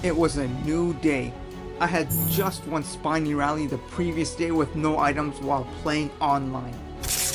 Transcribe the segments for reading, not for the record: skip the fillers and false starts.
It was a new day. I had just won Spiny Rally the previous day with no items while playing online.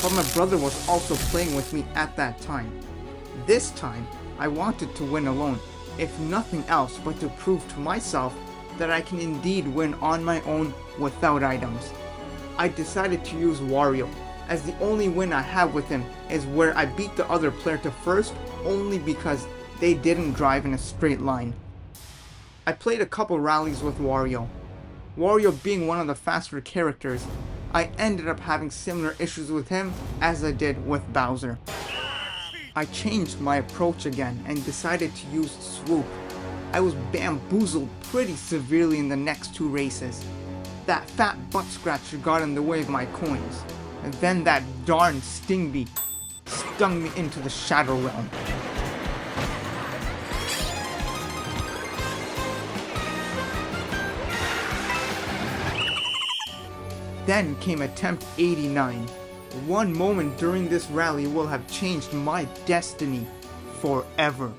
But my brother was also playing with me at that time. This time, I wanted to win alone, if nothing else but to prove to myself that I can indeed win on my own without items. I decided to use Wario, as the only win I have with him is where I beat the other player to first only because they didn't drive in a straight line. I played a couple rallies with Wario. Wario being one of the faster characters, I ended up having similar issues with him as I did with Bowser. I changed my approach again and decided to use Swoop. I was bamboozled pretty severely in the next two races. That fat butt scratcher got in the way of my coins, and then that darn Stingbee stung me into the Shadow Realm. Then came attempt 89. One moment during this rally will have changed my destiny forever.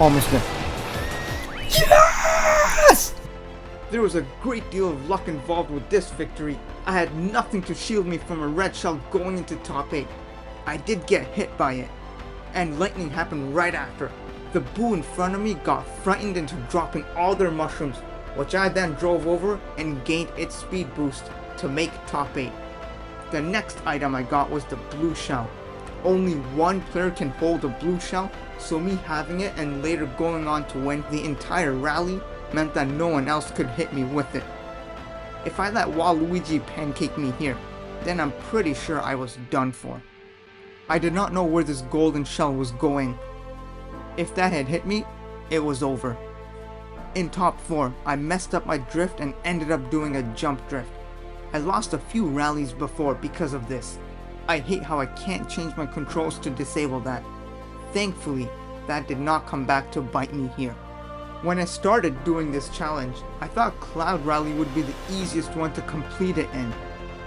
Almost there. Yes! There was a great deal of luck involved with this victory. I had nothing to shield me from a red shell going into top 8. I did get hit by it, and lightning happened right after. The boo in front of me got frightened into dropping all their mushrooms, which I then drove over and gained its speed boost to make top 8. The next item I got was the blue shell. Only one player can hold a blue shell, so me having it and later going on to win the entire rally meant that no one else could hit me with it. If I let Waluigi pancake me here, then I'm pretty sure I was done for. I did not know where this golden shell was going. If that had hit me, it was over. In top 4, I messed up my drift and ended up doing a jump drift. I lost a few rallies before because of this. I hate how I can't change my controls to disable that. Thankfully, that did not come back to bite me here. When I started doing this challenge, I thought Cloud Rally would be the easiest one to complete it in.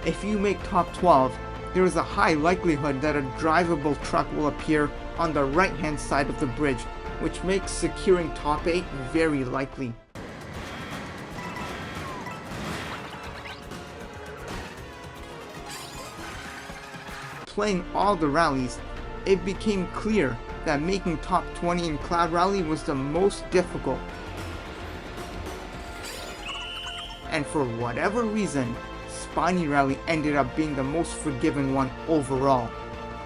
If you make top 12, there is a high likelihood that a drivable truck will appear on the right hand side of the bridge, which makes securing top 8 very likely. Playing all the rallies, it became clear that making top 20 in Cloud Rally was the most difficult. And for whatever reason, Spiny Rally ended up being the most forgiving one overall.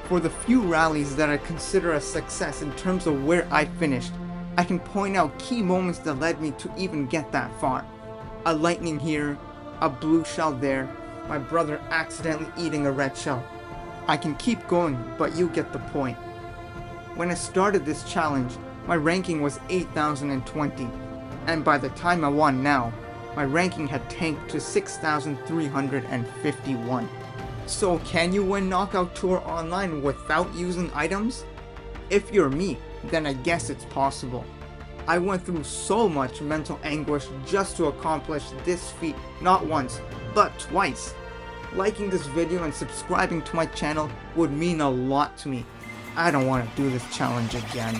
For the few rallies that I consider a success in terms of where I finished, I can point out key moments that led me to even get that far. A lightning here, a blue shell there, my brother accidentally eating a red shell. I can keep going, but you get the point. When I started this challenge, my ranking was 8,020, and by the time I won now, my ranking had tanked to 6,351. So can you win Knockout Tour online without using items? If you're me, then I guess it's possible. I went through so much mental anguish just to accomplish this feat not once, but twice. Liking this video and subscribing to my channel would mean a lot to me. I don't want to do this challenge again.